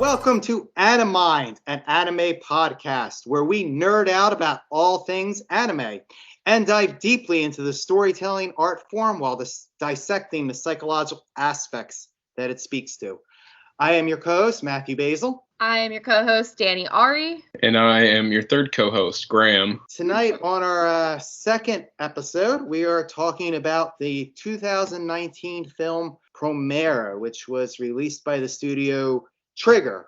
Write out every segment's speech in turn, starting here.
Welcome to Animind, an anime podcast where we nerd out about all things anime and dive deeply into the storytelling art form while dissecting the psychological aspects that it speaks to. I am your co-host, Matthew Basil. I am your co-host, Danny Ari. And I am your third co-host, Graham. Tonight on our second episode, we are talking about the 2019 film Promare, which was released by the studio Trigger,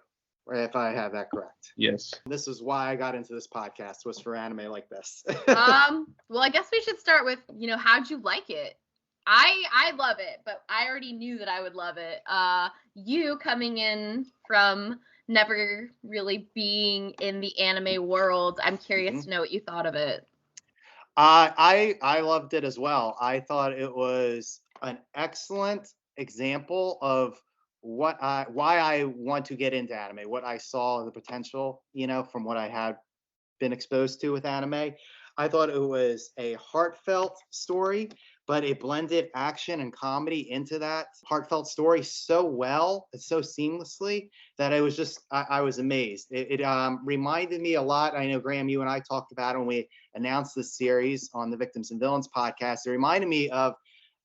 if I have that correct. Yes. This is why I got into this podcast, was for anime like this. Well, I guess we should start with, how'd you like it? I love it, but I already knew that I would love it. You coming in from never really being in the anime world, I'm curious to know what you thought of it. I loved it as well. I thought it was an excellent example of why I want to get into anime, what I saw the potential, from what I had been exposed to with anime. I thought it was a heartfelt story, but it blended action and comedy into that heartfelt story so well, so seamlessly, that I was just, I was amazed. It reminded me a lot. I know, Graham, you and I talked about it when we announced this series on the Victims and Villains podcast. It reminded me of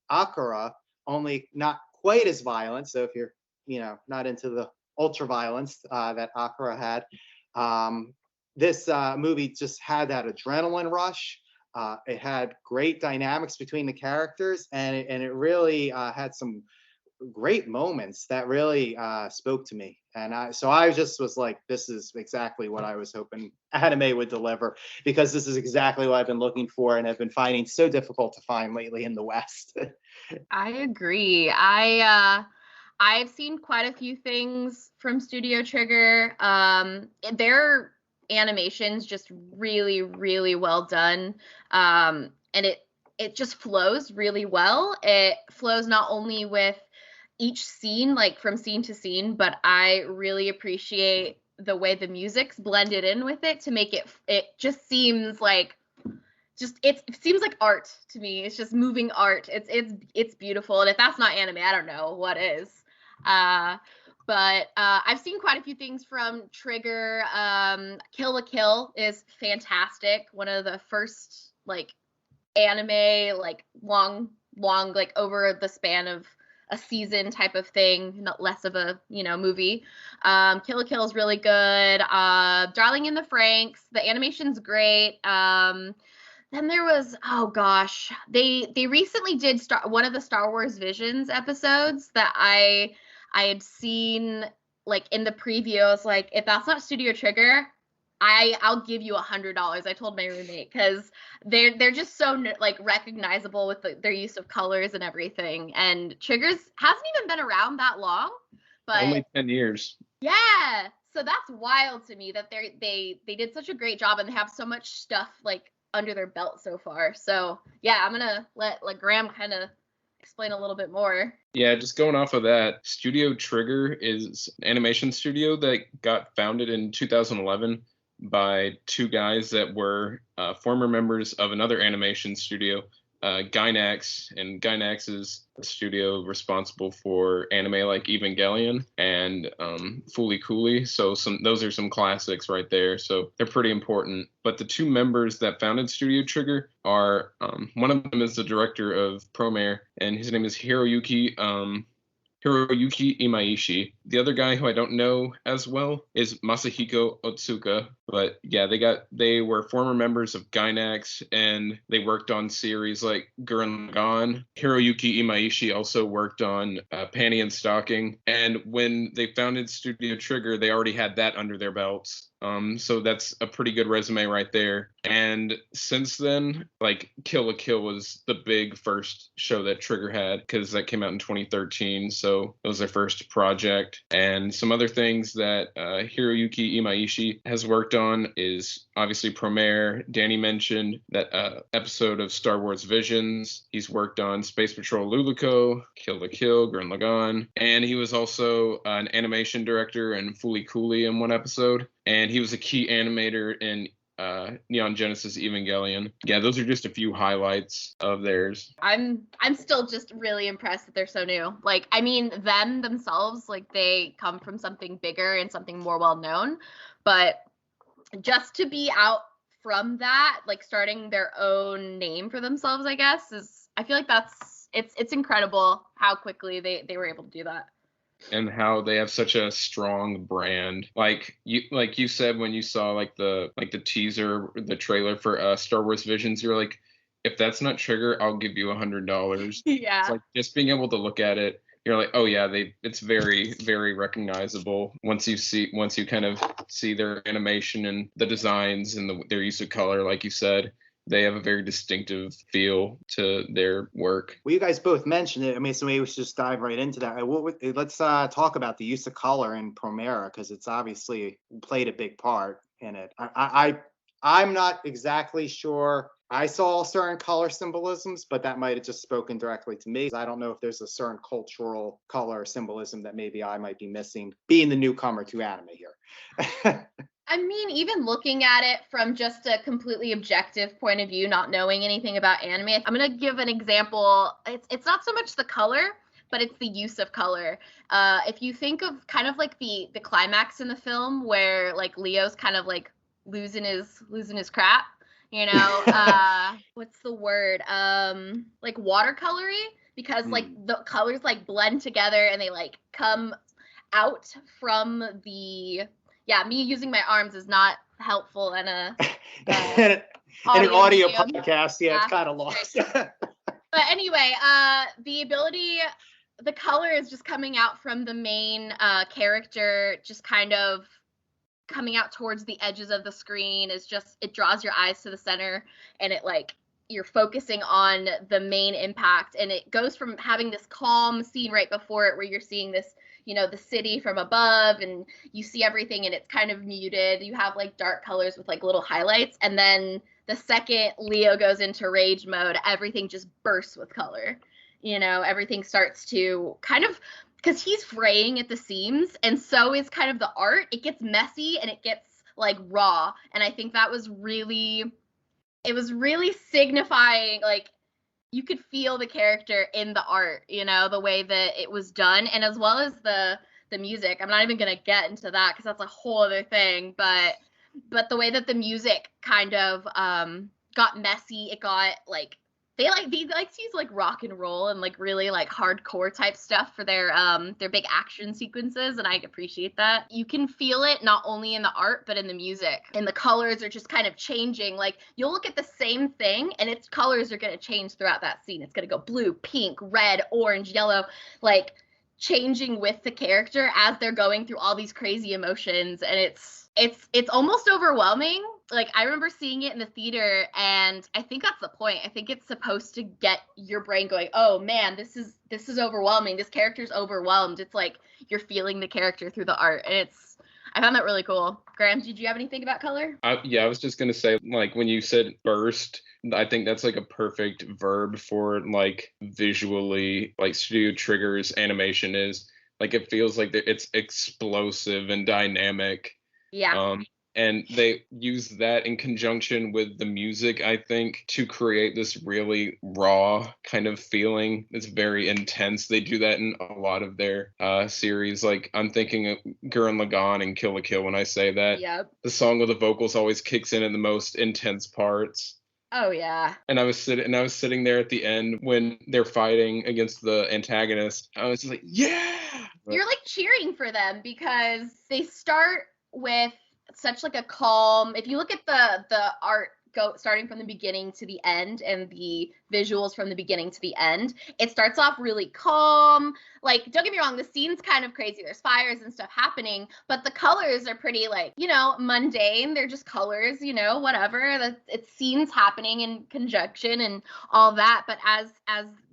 Akira, only not quite as violent. So if you're, not into the ultra violence that Akira had, this movie just had that adrenaline rush. It had great dynamics between the characters, and it really had some great moments that really spoke to me. And so I just was like, this is exactly what I was hoping anime would deliver, because this is exactly what I've been looking for and have been finding so difficult to find lately in the West. I agree. I've seen quite a few things from Studio Trigger. Their animation's just really, really well done. And it just flows really well. It flows not only with each scene, like from scene to scene, but I really appreciate the way the music's blended in with it to make it just seems like it seems like art to me. It's just moving art. It's beautiful. And if that's not anime, I don't know what is. But I've seen quite a few things from Trigger. Kill la Kill is fantastic. One of the first anime long over the span of a season type of thing, not less of a movie. Kill la Kill is really good. Darling in the Franxx, the animation's great. Then there was, oh gosh, they recently did one of the Star Wars Visions episodes that I had seen in the preview. I was like, if that's not Studio Trigger, I'll give you $100. I told my roommate, because they're just so recognizable with their use of colors and everything. And Triggers hasn't even been around that long, but only 10 years. Yeah, so that's wild to me that they did such a great job, and they have so much stuff under their belt so far. So yeah, I'm gonna let Graham kind of explain a little bit more. Yeah, just going off of that, Studio Trigger is an animation studio that got founded in 2011 by two guys that were former members of another animation studio, Gainax, and Gainax is the studio responsible for anime like Evangelion and Fooly Cooly. So those are some classics right there. So they're pretty important. But the two members that founded Studio Trigger are, one of them is the director of Promare, and his name is Hiroyuki Imaishi. The other guy, who I don't know as well, is Masahiko Otsuka. But yeah, they were former members of Gainax, and they worked on series like Gurren Lagann. Hiroyuki Imaishi also worked on Panty and Stocking. And when they founded Studio Trigger, they already had that under their belts. So that's a pretty good resume right there. And since then, Kill la Kill was the big first show that Trigger had, because that came out in 2013. So it was their first project. And some other things that Hiroyuki Imaishi has worked on is obviously Promare. Danny mentioned that episode of Star Wars Visions. He's worked on Space Patrol Luluco, Kill la Kill, Gurren Lagann. And he was also an animation director in Fooly Cooly in one episode. And he was a key animator in Neon Genesis Evangelion. Yeah, those are just a few highlights of theirs. I'm still just really impressed that they're so new. Like, I mean, them themselves, like, they come from something bigger and something more well known, but just to be out from that, like starting their own name for themselves, I guess, is, I feel like it's incredible how quickly they were able to do that. And how they have such a strong brand. Like you said when you saw like the teaser, the trailer for Star Wars Visions, you're like, if that's not Trigger, I'll give you $100. Yeah. It's like just being able to look at it, you're like, oh yeah, it's very, very recognizable once you kind of see their animation and the designs and their use of color, like you said. They have a very distinctive feel to their work. Well, you guys both mentioned it. I mean, so maybe we should just dive right into that. Let's talk about the use of color in Promare, because it's obviously played a big part in it. I'm not exactly sure. I saw certain color symbolisms, but that might have just spoken directly to me. I don't know if there's a certain cultural color symbolism that maybe I might be missing, being the newcomer to anime here. I mean, even looking at it from just a completely objective point of view, not knowing anything about anime, I'm going to give an example. It's not so much the color, but it's the use of color. If you think of kind of like the climax in the film where like Leo's kind of like losing his crap, you know, what's the word? Like watercolory, because like the colors like blend together and they like come out from the, yeah, me using my arms is not helpful in a in an audio medium. podcast. Yeah, it's kind of lost. But anyway, the color is just coming out from the main character, just kind of coming out towards the edges of the screen. Is just, it draws your eyes to the center, and it like, you're focusing on the main impact, and it goes from having this calm scene right before it where you're seeing this, you know, the city from above and you see everything and it's kind of muted. You have like dark colors with like little highlights, and then the second Leo goes into rage mode, everything just bursts with color. You know, everything starts to kind of, because he's fraying at the seams, and so is kind of the art. It gets messy and it gets like raw, and I think that was really, it was really signifying, like, you could feel the character in the art, you know, the way that it was done, and as well as the music. I'm not even gonna get into that because that's a whole other thing, but the way that the music kind of got messy, it got like, they like to use like rock and roll and like really like hardcore type stuff for their big action sequences, and I appreciate that. You can feel it not only in the art but in the music, and the colors are just kind of changing. Like, you'll look at the same thing and its colors are going to change throughout that scene. It's going to go blue, pink, red, orange, yellow, like changing with the character as they're going through all these crazy emotions, and it's almost overwhelming. Like, I remember seeing it in the theater, and I think that's the point. I think it's supposed to get your brain going, oh man, this is overwhelming. This character's overwhelmed. It's like you're feeling the character through the art, and I found that really cool. Graham, did you have anything about color? Yeah, I was just gonna say, like, when you said burst, I think that's like a perfect verb for like visually, like Studio Trigger's animation is. Like, it feels like it's explosive and dynamic. Yeah. And they use that in conjunction with the music, I think, to create this really raw kind of feeling. It's very intense. They do that in a lot of their series. Like, I'm thinking of Gurren Lagann and Kill la Kill when I say that. Yep. The song with the vocals always kicks in the most intense parts. Oh yeah. And I was sitting there at the end when they're fighting against the antagonist. I was just like, yeah. You're like cheering for them because they start with such like a calm, if you look at the art starting from the beginning to the end and the visuals from the beginning to the end, it starts off really calm. Like, don't get me wrong, the scene's kind of crazy. There's fires and stuff happening, but the colors are pretty, like, you know, mundane. They're just colors, you know, whatever. It's scenes happening in conjunction and all that. But as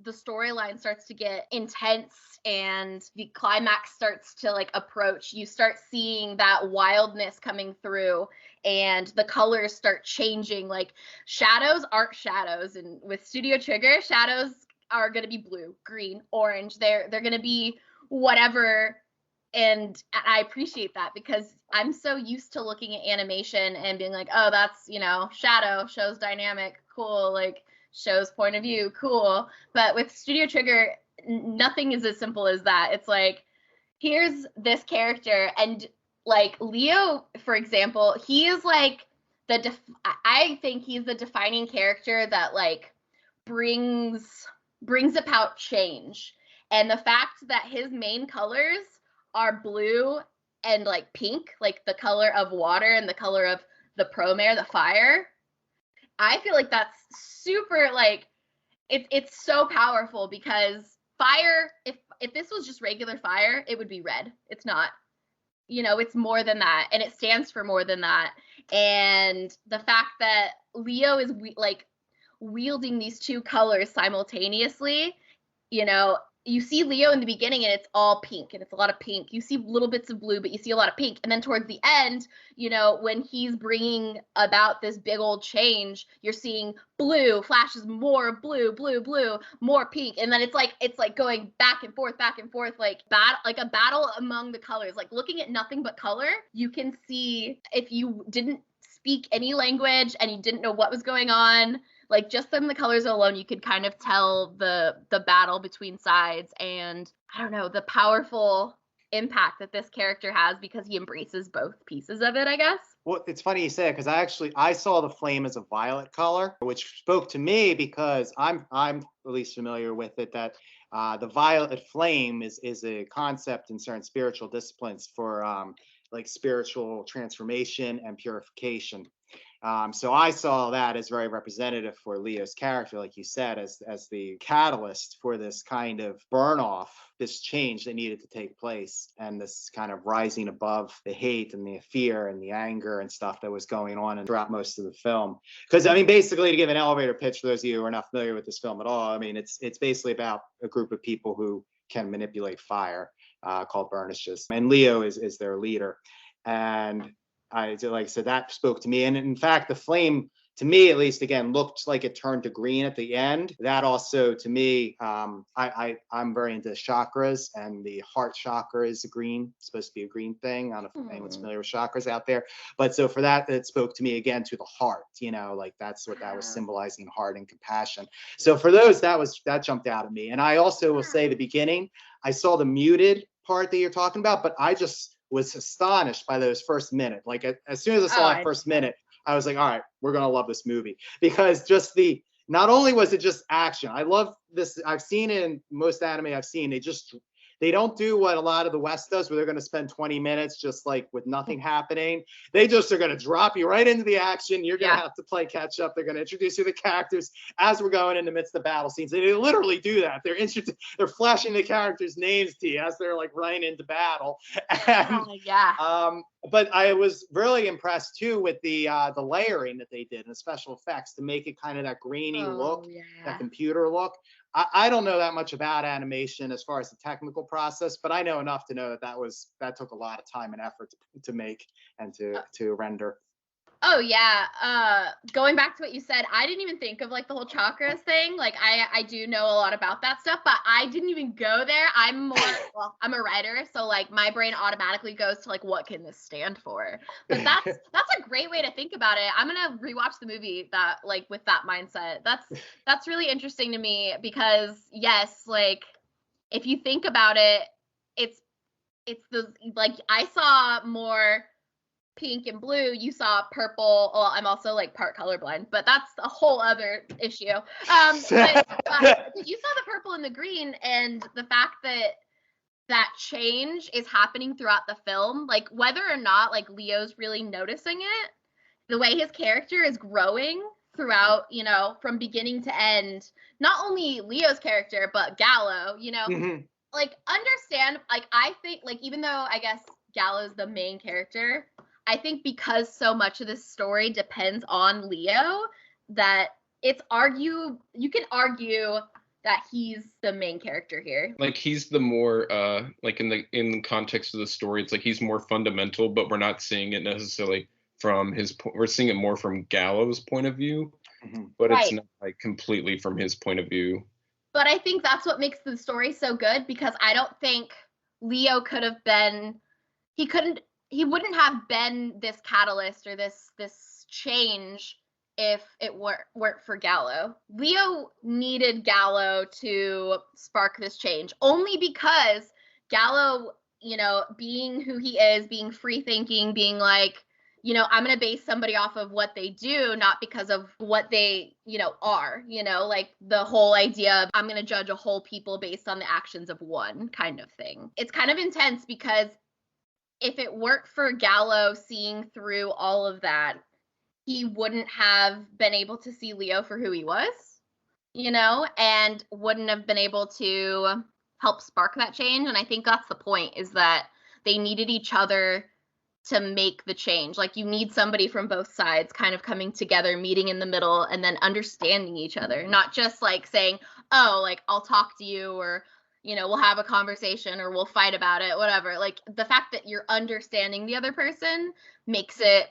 the storyline starts to get intense and the climax starts to like approach, you start seeing that wildness coming through, and the colors start changing. Like, shadows aren't shadows, and with Studio Trigger, shadows are going to be blue, green, orange. They're going to be whatever And I appreciate that because I'm so used to looking at animation and being like, oh, that's, shadow, shows dynamic, cool, like shows point of view, cool. But with Studio Trigger, nothing is as simple as that. It's like, here's this character, and like Leo, for example, he is like I think he's the defining character that like brings about change. And the fact that his main colors are blue and like pink, like the color of water and the color of the promare, the fire, I feel like that's super, like, it's so powerful because fire, if this was just regular fire, it would be red. It's not. It's more than that, and it stands for more than that. And the fact that Leo is like wielding these two colors simultaneously, you see Leo in the beginning and it's all pink, and it's a lot of pink. You see little bits of blue, but you see a lot of pink. And then towards the end, when he's bringing about this big old change, you're seeing blue, flashes more blue, more pink. And then it's like going back and forth, like a battle among the colors. Like looking at nothing but color, you can see, if you didn't speak any language and you didn't know what was going on, like just from the colors alone, you could kind of tell the battle between sides, and I don't know, the powerful impact that this character has because he embraces both pieces of it, I guess. Well, it's funny you say it because I saw the flame as a violet color, which spoke to me because I'm at least familiar with it, that the violet flame is a concept in certain spiritual disciplines for like spiritual transformation and purification. So I saw that as very representative for Leo's character, like you said, as the catalyst for this kind of burn off, this change that needed to take place, and this kind of rising above the hate and the fear and the anger and stuff that was going on and throughout most of the film. Because I mean, basically, to give an elevator pitch for those of you who are not familiar with this film at all, I mean, it's basically about a group of people who can manipulate fire, called burnishes, and Leo is their leader. And like I said, that spoke to me. And in fact, the flame, to me at least, again, looked like it turned to green at the end. That also, to me, I'm very into chakras, and the heart chakra is green, it's supposed to be a green thing. I don't know if anyone's familiar with chakras out there. But so for that, it spoke to me again to the heart, like that's what that was symbolizing, heart and compassion. So for those, that jumped out at me. And I also will say the beginning, I saw the muted part that you're talking about, but I just was astonished by those first minute. Like as soon as I saw that first minute, I was like, all right, we're going to love this movie, because just not only was it just action. I love this. I've seen it in most anime I've seen. They don't do what a lot of the West does, where they're going to spend 20 minutes just like with nothing happening. They just are going to drop you right into the action. You're going to have to play catch up. They're going to introduce you to the characters as we're going in the midst of battle scenes. They literally do that. They're flashing the characters' names to you as they're like running into battle. And, but I was really impressed too with the layering that they did and the special effects to make it kind of that grainy look, that computer look. I don't know that much about animation as far as the technical process, but I know enough to know that took a lot of time and effort to make and to render. Oh yeah. Going back to what you said, I didn't even think of like the whole chakras thing. Like I do know a lot about that stuff, but I didn't even go there. I'm a writer, so like my brain automatically goes to like, what can this stand for? But that's a great way to think about it. I'm gonna rewatch the movie that like with that mindset. That's really interesting to me because yes, like if you think about it, it's the like I saw more pink and blue, you saw purple. Well, I'm also like part colorblind, but that's a whole other issue. But you saw the purple and the green, and the fact that change is happening throughout the film, like whether or not like Leo's really noticing it, the way his character is growing throughout, from beginning to end, not only Leo's character, but Gallo, like understand, like I think like even though I guess Gallo's the main character, I think because so much of this story depends on Leo, that you can argue that he's the main character here. Like he's the more like in the context of the story, it's like he's more fundamental, but we're not seeing it necessarily from we're seeing it more from Gallo's point of view, but it's not like completely from his point of view. But I think that's what makes the story so good, because I don't think Leo could have been, he wouldn't have been this catalyst or this change if it weren't for Gallo. Leo needed Gallo to spark this change, only because Gallo, you know, being who he is, being free thinking, being like, you know, I'm going to base somebody off of what they do, not because of what they, you know, are, you know, like the whole idea of I'm going to judge a whole people based on the actions of one kind of thing. It's kind of intense because if it weren't for Gallo seeing through all of that, he wouldn't have been able to see Leo for who he was, you know, and wouldn't have been able to help spark that change. And I think that's the point, is that they needed each other to make the change. Like, you need somebody from both sides kind of coming together, meeting in the middle, and then understanding each other, not just like saying, oh, like, I'll talk to you, or, you know, we'll have a conversation, or we'll fight about it, whatever. Like, the fact that you're understanding the other person makes it,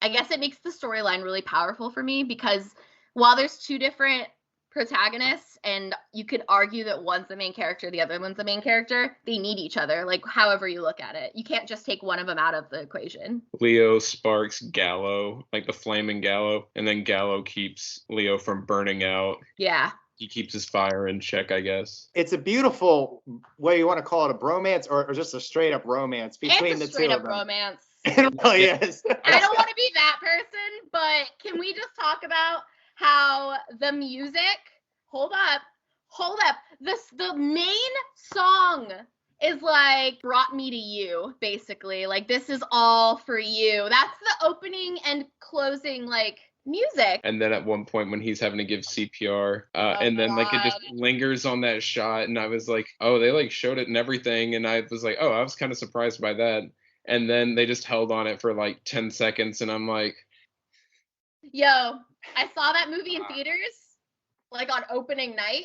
I guess it makes the storyline really powerful for me, because while there's two different protagonists and you could argue that one's the main character, the other one's the main character, they need each other, like however you look at it. You can't just take one of them out of the equation. Leo sparks Gallo, like the flaming Gallo, and then Gallo keeps Leo from burning out. Yeah. He keeps his fire in check, I guess. It's a beautiful, way you want to call it, a bromance or just a straight up romance between the two of them. It's a straight up romance. It really is. I don't want to be that person, but can we just talk about how the music, hold up, the main song is like brought me to you, basically. Like, this is all for you. That's the opening and closing, like, music. And then at one point when he's having to give CPR, and then like it just lingers on that shot, and I was like, oh, they like showed it and everything, and I was like, oh, I was kind of surprised by that. And then they just held on it for like 10 seconds, and I'm like, yo, I saw that movie in theaters, like on opening night.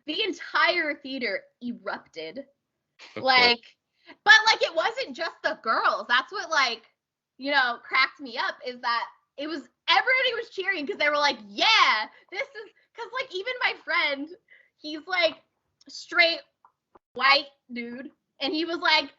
The entire theater erupted. Like, but like, it wasn't just the girls. That's what, like, you know, cracked me up, is that it was, everybody was cheering because they were like, yeah, this is, because like, even my friend, he's like straight white dude, and he was like,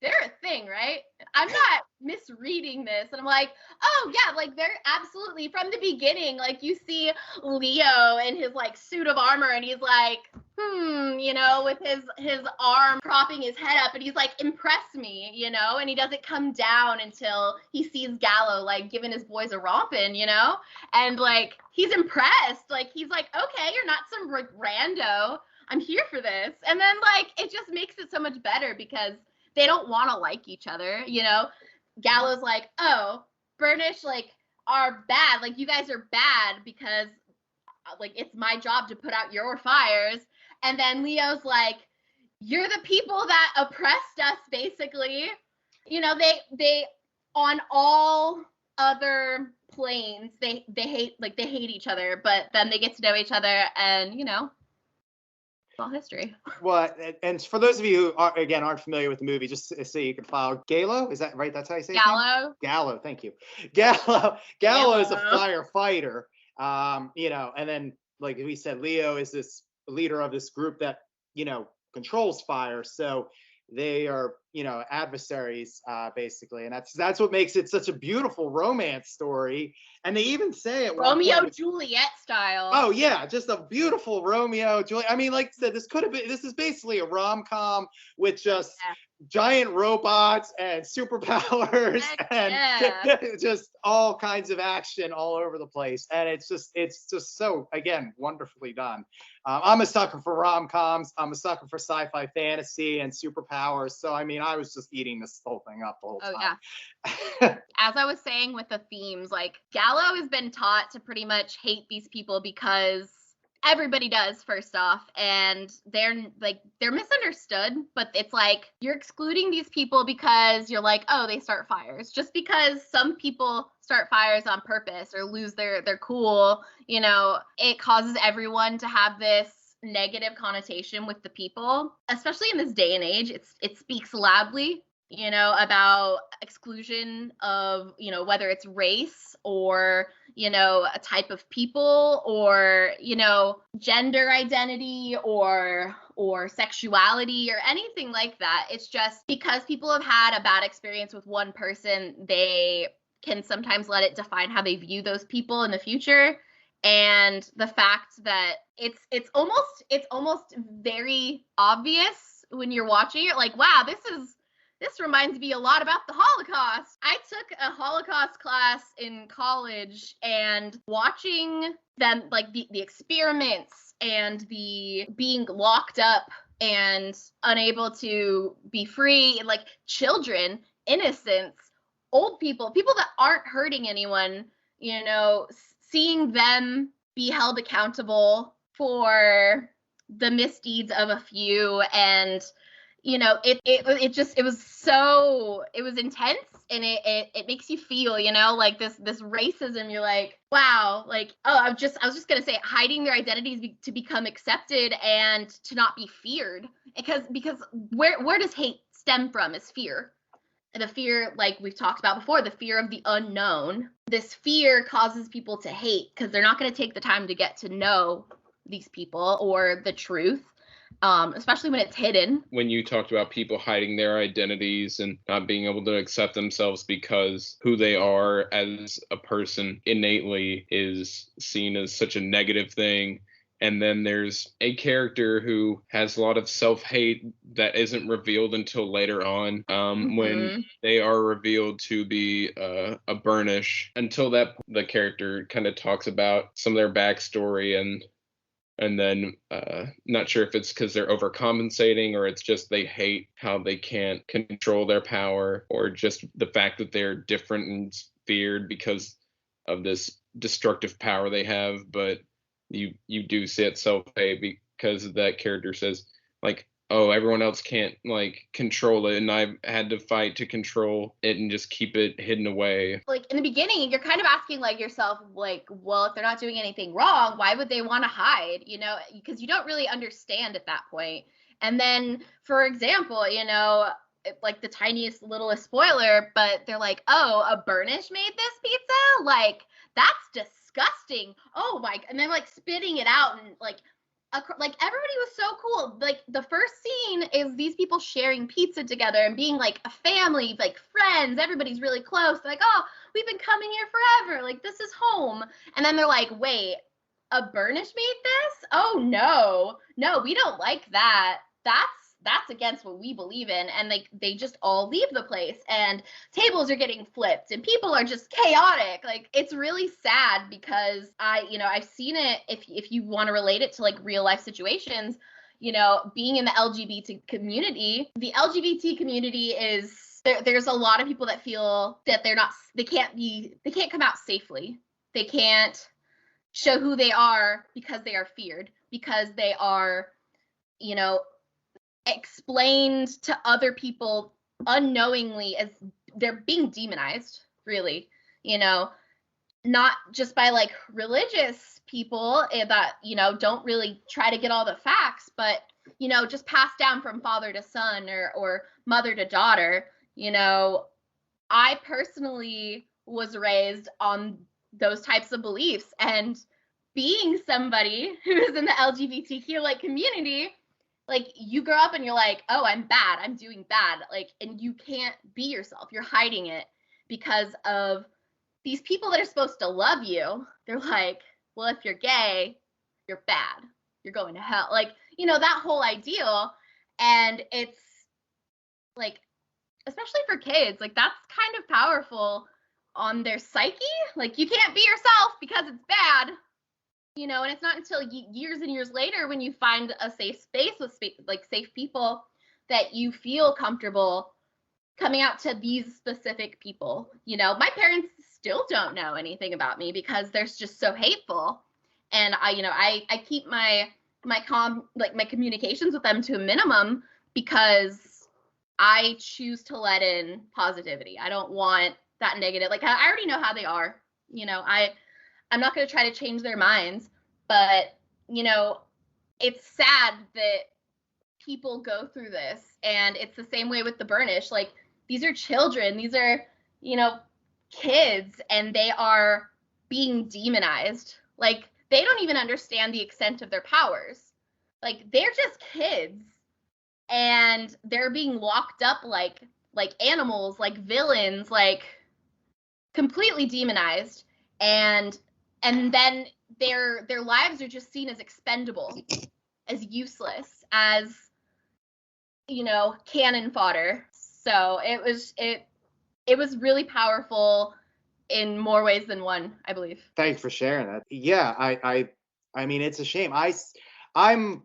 they're a thing, right? I'm not misreading this. And I'm like, oh yeah, like they're absolutely, from the beginning, like you see Leo in his like suit of armor, and he's like, you know, with his arm propping his head up, and he's like, impress me, you know, and he doesn't come down until he sees Gallo like giving his boys a rompin', you know, and like he's impressed, like he's like, okay, you're not some rando, I'm here for this. And then like it just makes it so much better because they don't want to like each other, you know. Gallo's like, oh, Burnish like are bad, like you guys are bad because like it's my job to put out your fires. And then Leo's like, you're the people that oppressed us, basically. You know, they on all other planes, they hate each other, but then they get to know each other, and you know, all history. Well, and for those of you who aren't familiar with the movie, just so you can follow, Gallo, is that right? That's how you say it? Gallo, thank you. Gallo is a firefighter, you know, and then like we said, Leo is this leader of this group that, you know, controls fire. So they are, you know, adversaries, basically, and that's what makes it such a beautiful romance story. And they even say it Romeo Juliet style. Oh yeah, just a beautiful Romeo Juliet. I mean, like I said, this is basically a rom-com with just giant robots and superpowers and just all kinds of action all over the place. And it's just so, again, wonderfully done. I'm a sucker for rom-coms. I'm a sucker for sci-fi fantasy and superpowers. So, I mean, I was just eating this whole thing up the whole time. Yeah. As I was saying with the themes, like Gallo has been taught to pretty much hate these people because everybody does, first off, and they're misunderstood, but it's like you're excluding these people because you're like, oh, they start fires. Just because some people start fires on purpose or lose their cool, you know, it causes everyone to have this negative connotation with the people, especially in this day and age. It speaks loudly. about exclusion of, whether it's race or, a type of people or, gender identity or sexuality or anything like that. It's just because people have had a bad experience with one person, they can sometimes let it define how they view those people in the future. And the fact that it's almost very obvious when you're watching it, like, wow, this reminds me a lot about the Holocaust. I took a Holocaust class in college, and watching them, like the experiments and the being locked up and unable to be free, and like children, innocents, old people that aren't hurting anyone, seeing them be held accountable for the misdeeds of a few, and it was intense, and it makes you feel, like this racism. You're like, wow, like, oh, I was just gonna say, hiding their identities to become accepted and to not be feared, because where does hate stem from? Is fear. The fear, like we've talked about before, the fear of the unknown. This fear causes people to hate because they're not going to take the time to get to know these people or the truth, especially when it's hidden. When you talked about people hiding their identities and not being able to accept themselves because who they are as a person innately is seen as such a negative thing. And then there's a character who has a lot of self-hate that isn't revealed until later on, when they are revealed to be a Burnish. Until that, the character kind of talks about some of their backstory, and then not sure if it's because they're overcompensating or it's just they hate how they can't control their power, or just the fact that they're different and feared because of this destructive power they have. But you do see it self-hate because that character says, like, oh, everyone else can't, like, control it, and I've had to fight to control it and just keep it hidden away. Like, in the beginning, you're kind of asking, like, yourself, like, well, if they're not doing anything wrong, why would they want to hide, because you don't really understand at that point. And then, for example, like the tiniest, littlest spoiler, but they're like, oh, a Burnish made this pizza? Like, that's disgusting. Oh my, and then like spitting it out, and like everybody was so cool. Like, the first scene is these people sharing pizza together and being like a family, like friends. Everybody's really close. They're like, oh, we've been coming here forever. Like, this is home. And then they're like, wait, a Burnish made this? Oh no, we don't like that. That's against what we believe in. And like, they just all leave the place, and tables are getting flipped, and people are just chaotic. Like, it's really sad, because I've seen it. If you want to relate it to like real life situations, being in the LGBT community, the LGBT community is there's a lot of people that feel that they can't come out safely. They can't show who they are because they are feared, because they are, explained to other people unknowingly as they're being demonized, really, not just by like religious people that, don't really try to get all the facts, but, just passed down from father to son or mother to daughter. I personally was raised on those types of beliefs, and being somebody who's in the LGBTQ like community, like, you grow up and you're like, oh, I'm bad, I'm doing bad, like, and you can't be yourself. You're hiding it because of these people that are supposed to love you. They're like, well, if you're gay, you're bad, you're going to hell, like, that whole ideal. And it's like, especially for kids, like, that's kind of powerful on their psyche. Like, you can't be yourself because it's bad. And it's not until years and years later, when you find a safe space with like safe people, that you feel comfortable coming out to these specific people. My parents still don't know anything about me because they're just so hateful. And I keep my communications with them to a minimum, because I choose to let in positivity. I don't want that negative. Like, I already know how they are. I'm not going to try to change their minds, but, it's sad that people go through this. And it's the same way with the Burnish. Like, these are children, these are, you know, kids, and they are being demonized. Like, they don't even understand the extent of their powers. Like, they're just kids, and they're being locked up like animals, like villains, like completely demonized, and then their lives are just seen as expendable, as useless, as, you know, cannon fodder. So it was really powerful in more ways than one, I believe. Thanks for sharing that. Yeah, I mean, it's a shame. I'm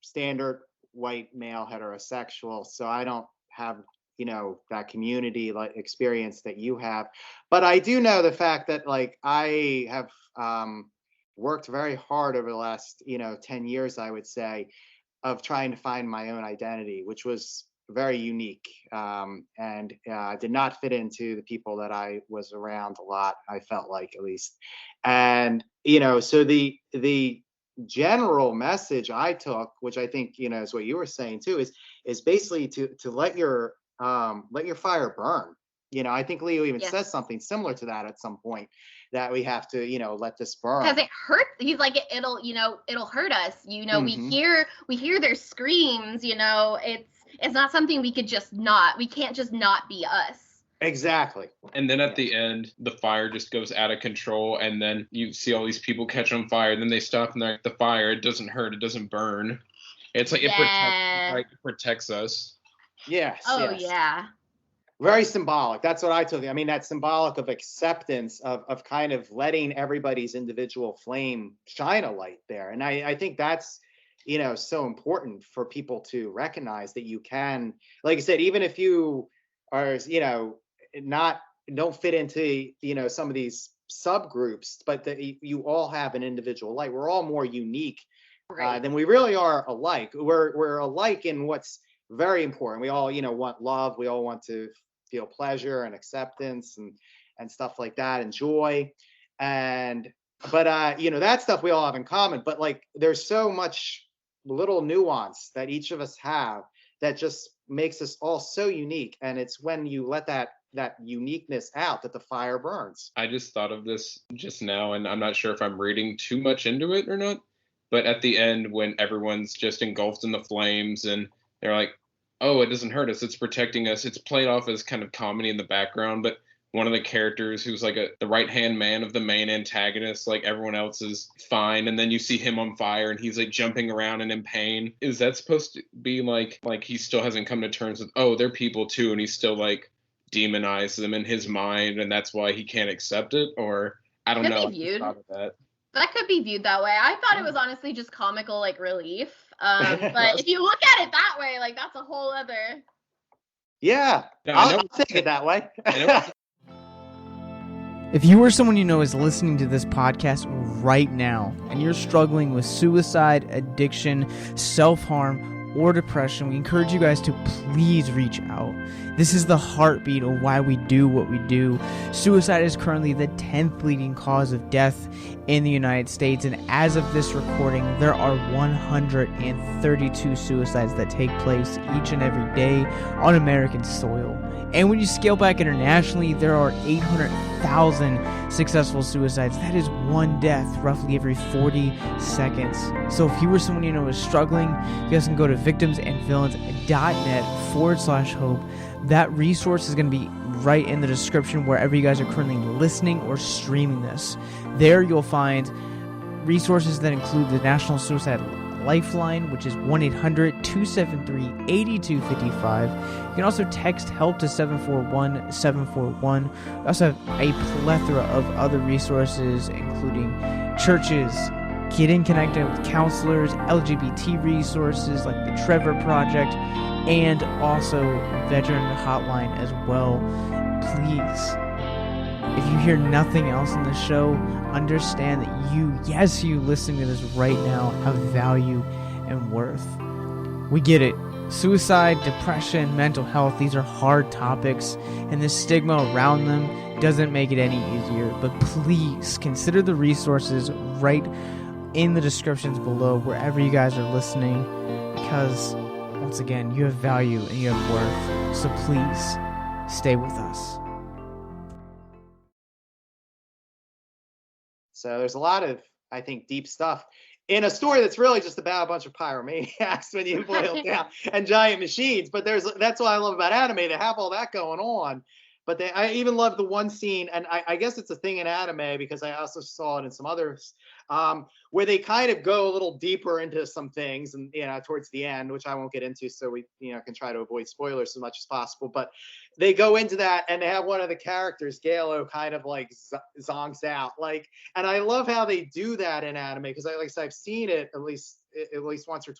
standard white male heterosexual, so I don't have, you know, that community like experience that you have. But I do know the fact that, like, I have worked very hard over the last, you know, 10 years, I would say, of trying to find my own identity, which was very unique, and did not fit into the people that I was around a lot, I felt like, at least. And, you know, so the general message I took, which I think, you know, is what you were saying too, is basically to let your fire burn. You know, I think Leo even says something similar to that at some point, that we have to, you know, let this burn. Because it hurts. He's like, it'll, you know, it'll hurt us. You know, we hear their screams, you know, it's not something we can't just not be us. Exactly. And then at the end, the fire just goes out of control, and then you see all these people catch on fire, and then they stop, and they're like, the fire, it doesn't hurt, it doesn't burn. It's like, it protects us. Yes. Oh, yes. Yeah. Very symbolic. That's what I took. I mean, that's symbolic of acceptance, of kind of letting everybody's individual flame shine a light there. And I think that's, you know, so important for people to recognize that you can, like I said, even if you are, you know, don't fit into, you know, some of these subgroups, but that you all have an individual light. We're all more unique than we really are alike. We're alike in what's very important. We all, you know, want love. We all want to feel pleasure and acceptance and stuff like that, and joy. But you know, that stuff we all have in common. But like, there's so much little nuance that each of us have that just makes us all so unique. And it's when you let that uniqueness out that the fire burns. I just thought of this just now, and I'm not sure if I'm reading too much into it or not, but at the end, when everyone's just engulfed in the flames and they're like, oh, it doesn't hurt us, it's protecting us, it's played off as kind of comedy in the background, but one of the characters who's like the right-hand man of the main antagonist, like everyone else is fine, and then you see him on fire and he's like jumping around and in pain. Is that supposed to be like he still hasn't come to terms with, oh, they're people too, and he's still like demonized them in his mind, and that's why he can't accept it? Or I don't know. That could be viewed that way. I thought it was honestly just comical, like, relief. But if you look at it that way, like, that's a whole other. Yeah, I'll take it that way. If you or someone you know is listening to this podcast right now and you're struggling with suicide, addiction, self-harm, or depression, we encourage you guys to please reach out. This is the heartbeat of why we do what we do. Suicide is currently the 10th leading cause of death in the United States, and as of this recording, there are 132 suicides that take place each and every day on American soil. And when you scale back internationally, there are 800,000 successful suicides. That is one death roughly every 40 seconds. So if you or someone you know is struggling, you guys can go to victimsandvillains.net/hope. That resource is going to be right in the description wherever you guys are currently listening or streaming this. There you'll find resources that include the National Suicide Lifeline, which is 1-800-273-8255. You can also text HELP to 741-741. We also have a plethora of other resources, including churches, getting connected with counselors, LGBT resources like the Trevor Project, and also veteran hotline as well. Please, if you hear nothing else in the show, understand that you listening to this right now, have value and worth. We get it. Suicide, depression, mental health, these are hard topics, and the stigma around them doesn't make it any easier. But please consider the resources right in the descriptions below wherever you guys are listening, because once again, you have value and you have worth. So please stay with us. So there's a lot of, I think, deep stuff in a story that's really just about a bunch of pyromaniacs when you boil it down, and giant machines. But that's what I love about anime. They have all that going on. But I even love the one scene, and I guess it's a thing in anime because I also saw it in some others, where they kind of go a little deeper into some things, and towards the end, which I won't get into, so we can try to avoid spoilers as much as possible. But they go into that, and they have one of the characters, Galo, kind of like zonks out, like, and I love how they do that in anime because like I said, I've seen it at least once or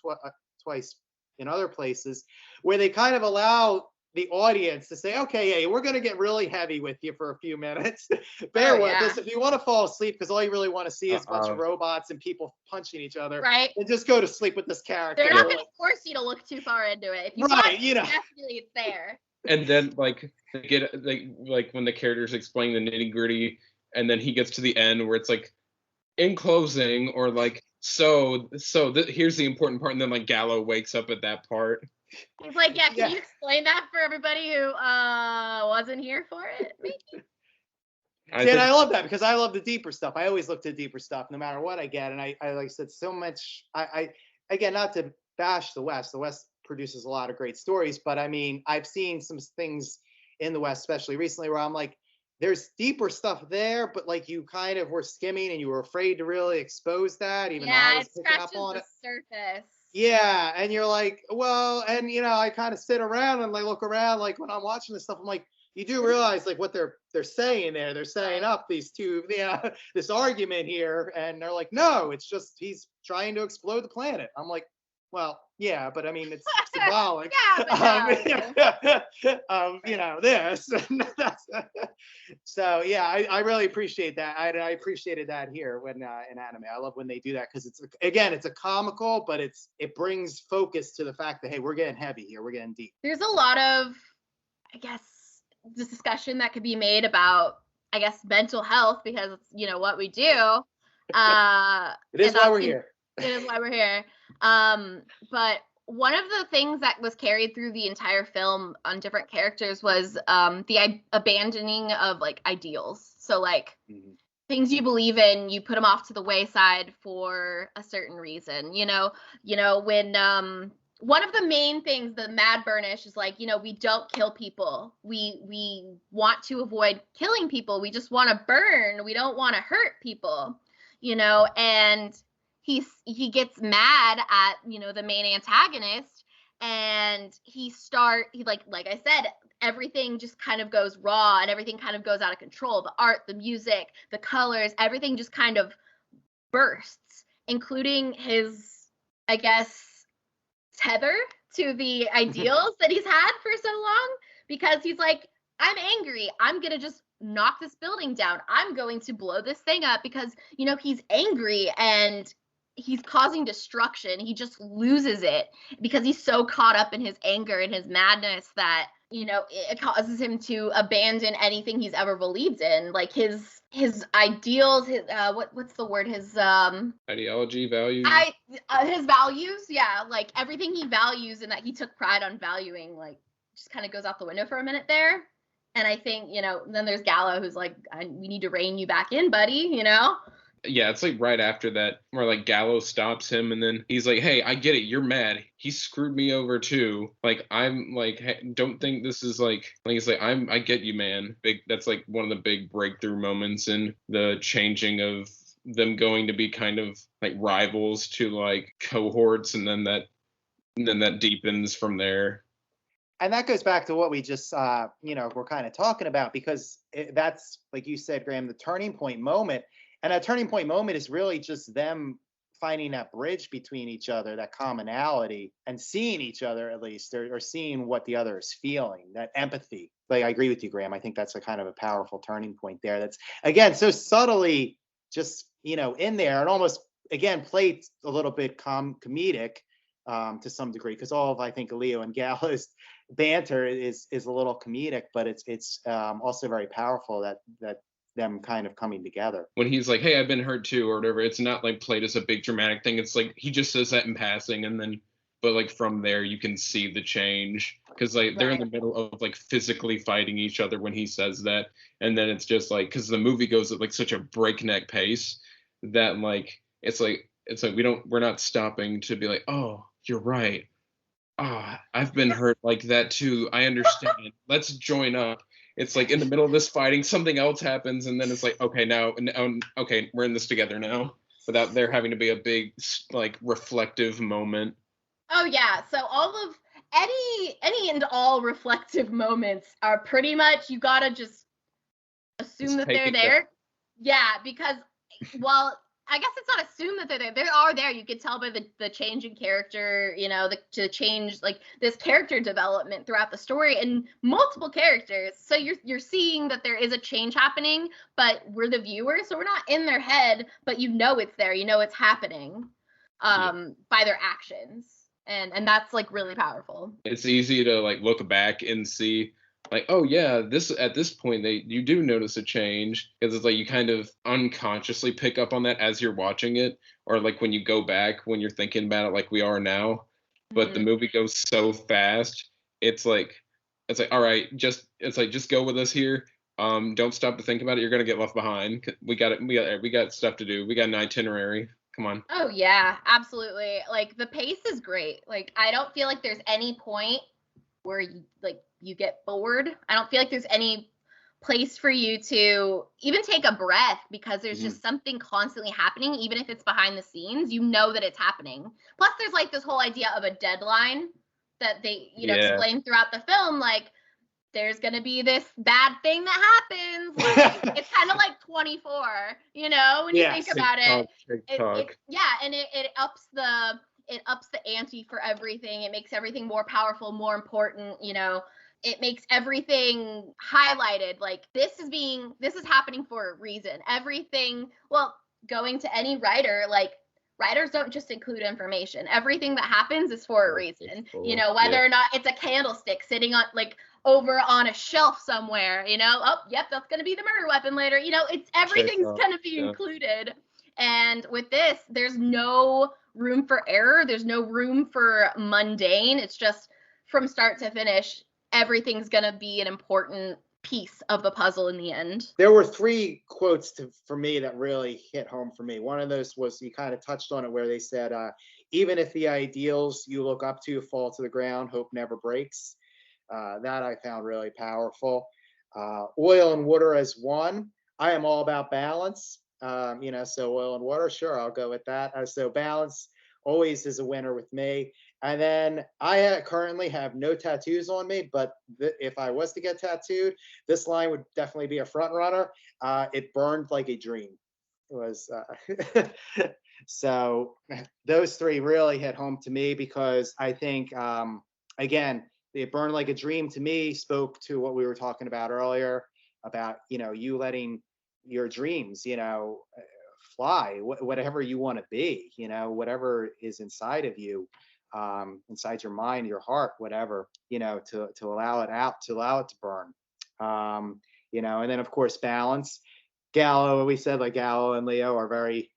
twice in other places where they kind of allow the audience to say, okay, hey, we're going to get really heavy with you for a few minutes. Bear with us. If you want to fall asleep because all you really want to see is a bunch of robots and people punching each other, right? Then just go to sleep with this character. They're not going to force you to look too far into it. If you want, definitely it's there. And then like they get like when the characters explain the nitty gritty, and then he gets to the end where it's like, in closing, or like, here's the important part, and then like Gallo wakes up at that part. He's like, can you explain that for everybody who wasn't here for it, maybe? I love that because I love the deeper stuff. I always look to deeper stuff no matter what I get. And I like I said, so much, again, not to bash the West. The West produces a lot of great stories, but I mean, I've seen some things in the West, especially recently, where I'm like, there's deeper stuff there, but like you kind of were skimming and you were afraid to really expose that, even though I was picking up on it. Surface. Yeah, and you're like, well, and I kind of sit around and like look around, like when I'm watching this stuff, I'm like, you do realize like what they're saying there. They're saying up these two, this argument here, and they're like, no, it's just he's trying to explode the planet. I'm like, well, yeah, but I mean, it's symbolic. This. So yeah, I really appreciate that. I appreciated that here when in anime. I love when they do that because it's a comical, but it brings focus to the fact that hey, we're getting heavy here, we're getting deep. There's a lot of, I guess, this discussion that could be made about, I guess, mental health because it's what we do. It is why we're here. It is why we're here. But one of the things that was carried through the entire film on different characters was the abandoning of like ideals. So like things you believe in, you put them off to the wayside for a certain reason. When one of the main things, the Mad Burnish is like, we don't kill people. We want to avoid killing people. We just want to burn. We don't want to hurt people, and he gets mad at, the main antagonist, and he like I said, everything just kind of goes raw and everything kind of goes out of control. The art, the music, the colors, everything just kind of bursts, including his, I guess, tether to the ideals that he's had for so long, because he's like, I'm angry. I'm going to just knock this building down. I'm going to blow this thing up because, he's angry and he's causing destruction. He just loses it because he's so caught up in his anger and his madness that, it causes him to abandon anything he's ever believed in. Like his ideals, his what's the word? His ideology, values. His values, yeah, like everything he values and that he took pride on valuing, like just kind of goes out the window for a minute there. And I think, then there's Gallo who's like, we need to rein you back in, buddy, Yeah, it's like right after that where like Gallo stops him and then he's like, hey, I get it, you're mad. He screwed me over too. Like, I'm like, hey, don't think this is like he's like, I get you, man. That's like one of the big breakthrough moments in the changing of them going to be kind of like rivals to like cohorts, and then that deepens from there. And that goes back to what we just, we're kind of talking about, because that's, like you said, Graham, the turning point moment. And that turning point moment is really just them finding that bridge between each other, that commonality, and seeing each other at least, or seeing what the other is feeling, that empathy. Like, I agree with you, Graham. I think that's a kind of a powerful turning point there. That's, again, so subtly just, in there, and almost, again, played a little bit comedic to some degree, because all of, I think, Leo and Gallo's banter is a little comedic, but it's also very powerful that them kind of coming together. When he's like, hey, I've been hurt too, or whatever, it's not like played as a big dramatic thing. It's like he just says that in passing, and then but like from there you can see the change, because like they're in the middle of like physically fighting each other when he says that, and then it's just like, because the movie goes at like such a breakneck pace that like it's like we're not stopping to be like, oh, you're right, I've been hurt like that too, I understand, let's join up. It's like in the middle of this fighting something else happens, and then it's like, okay, now okay, we're in this together now, without there having to be a big like reflective moment. Oh yeah, so all of any and all reflective moments are pretty much, you gotta just assume that they're there. Yeah, because while I guess it's not assumed that they're there, they are there. You could tell by the change in character, you know, the change, like this character development throughout the story and multiple characters. So you're seeing that there is a change happening, but we're the viewers, so we're not in their head, but you know it's there, you know it's happening by their actions. And that's like really powerful. It's easy to like look back and see like, oh yeah, this at this point you do notice a change, because it's like you kind of unconsciously pick up on that as you're watching it, or like when you go back when you're thinking about it like we are now. But the movie goes so fast, it's like all right, just go with us here. Don't stop to think about it, you're gonna get left behind. We got stuff to do, we got an itinerary. Come on. Oh yeah, absolutely. Like the pace is great. Like I don't feel like there's any point where you get bored. I don't feel like there's any place for you to even take a breath, because there's just something constantly happening, even if it's behind the scenes, you know that it's happening. Plus there's like this whole idea of a deadline that they, explain throughout the film, like there's going to be this bad thing that happens. Like, it's kind of like 24, when you think about it. And it ups the ante for everything. It makes everything more powerful, more important, it makes everything highlighted. Like this is happening for a reason. Everything, well, going to any writer, like writers don't just include information. Everything that happens is for a reason, whether or not it's a candlestick sitting on over on a shelf somewhere, oh, yep, that's going to be the murder weapon later. It's everything's going to be included. And with this, there's no room for error. There's no room for mundane. It's just from start to finish, everything's going to be an important piece of the puzzle in the end. There were 3 quotes for me that really hit home for me. One of those was, you kind of touched on it, where they said, even if the ideals you look up to fall to the ground, hope never breaks. That I found really powerful. Oil and water as one. I am all about balance. So oil and water, sure, I'll go with that. So balance always is a winner with me. And then I currently have no tattoos on me, but if I was to get tattooed, this line would definitely be a front runner. It burned like a dream. It was so those 3 really hit home to me, because I think again, it burned like a dream to me spoke to what we were talking about earlier about you letting your dreams fly, whatever you want to be, whatever is inside of you, inside your mind, your heart, whatever, to allow it out, to allow it to burn. And then of course balance. We said like Gallo and Leo are very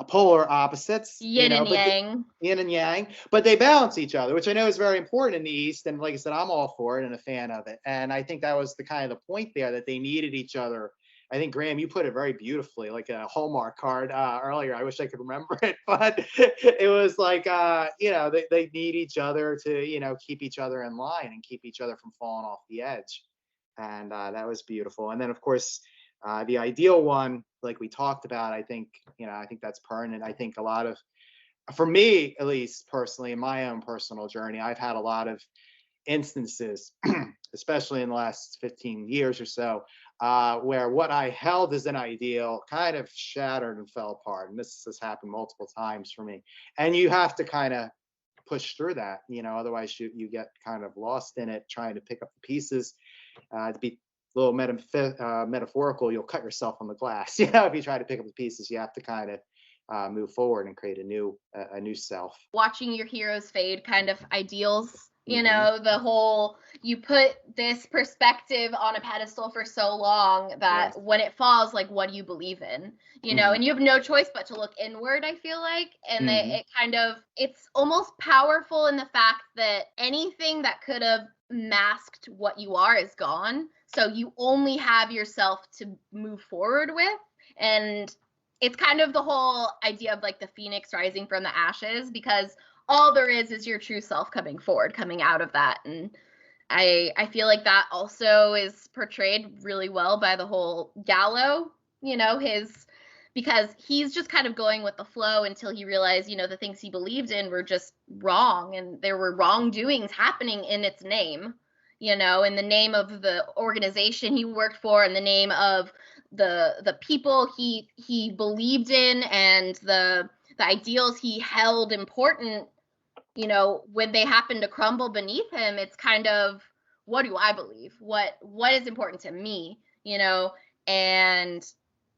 polar opposites, yin and yang, but they balance each other, which I know is very important in the East. And like I said, I'm all for it and a fan of it. And I think that was the kind of the point there, that they needed each other. I think, Graham, you put it very beautifully, like a Hallmark card earlier. I wish I could remember it, but it was like, they need each other to, keep each other in line and keep each other from falling off the edge. And that was beautiful. And then, of course, the ideal one, like we talked about, I think that's permanent. I think a lot of, for me, at least personally, in my own personal journey, I've had a lot of instances, especially in the last 15 years or so, where what I held as an ideal kind of shattered and fell apart. And this has happened multiple times for me. And you have to kind of push through that, otherwise you get kind of lost in it, trying to pick up the pieces. To be a little metaphorical, you'll cut yourself on the glass. If you try to pick up the pieces, you have to kind of move forward and create a new self. Watching your heroes fade, kind of ideals You know, the whole, you put this perspective on a pedestal for so long that when it falls, like, what do you believe in? You know, and you have no choice but to look inward, I feel like. And it kind of, it's almost powerful in the fact that anything that could have masked what you are is gone. So you only have yourself to move forward with. And it's kind of the whole idea of like the phoenix rising from the ashes, because all there is your true self coming forward, coming out of that. And I feel like that also is portrayed really well by the whole Gallo, you know, because he's just kind of going with the flow until he realized, you know, the things he believed in were just wrong, and there were wrongdoings happening in its name, you know, in the name of the organization he worked for, in the name of the people he believed in, and the ideals he held important. You know, when they happen to crumble beneath him, it's kind of, what do I believe? What is important to me? You know, and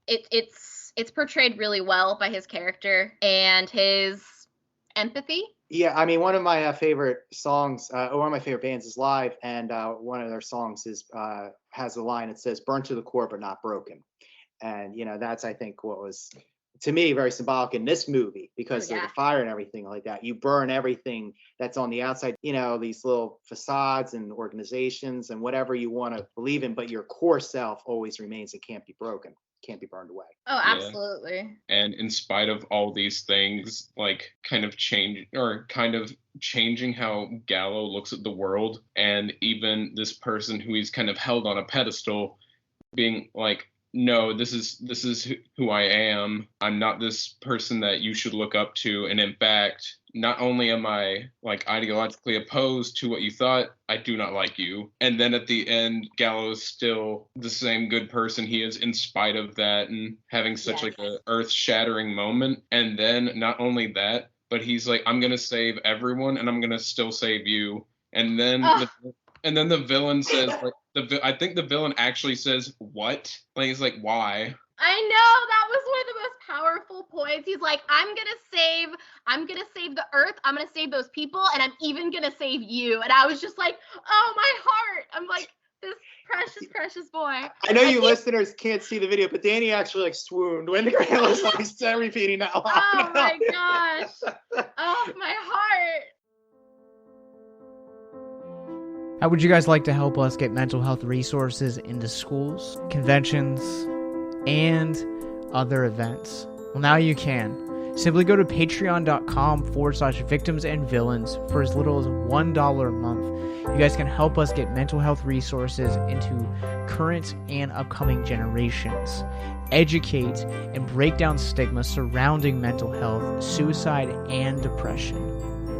it's portrayed really well by his character and his empathy. Yeah, I mean, one of my favorite songs, or one of my favorite bands is Live, and one of their songs is has a line that says "Burnt to the core, but not broken," and you know, that's, I think, what was, to me, very symbolic in this movie, because of the fire and everything like that. You burn everything that's on the outside, you know, these little facades and organizations and whatever you want to believe in, but your core self always remains. It can't be broken, can't be burned away. Oh, absolutely. And in spite of all these things, like kind of changing how Gallo looks at the world, and even this person who he's kind of held on a pedestal being like, no, this is who I am. I'm not this person that you should look up to. And in fact, not only am I like ideologically opposed to what you thought, I do not like you. And then at the end, Gallo is still the same good person he is in spite of that, and having such like a earth-shattering moment. And then not only that, but he's like, I'm gonna save everyone, and I'm gonna still save you. And then the villain says, like, I think the villain actually says, what? Like, he's like, why? I know, that was one of the most powerful points. He's like, I'm gonna save the earth, I'm gonna save those people, and I'm even gonna save you. And I was just like, oh, my heart. I'm like, this precious boy. I know you listeners can't see the video, but Danny actually like swooned when the girl was like repeating that line. Oh my gosh. Oh, my heart. How would you guys like to help us get mental health resources into schools, conventions, and other events? Well, now you can. Simply go to patreon.com/victims and villains for as little as $1 a month. You guys can help us get mental health resources into current and upcoming generations, educate and break down stigma surrounding mental health, suicide, and depression.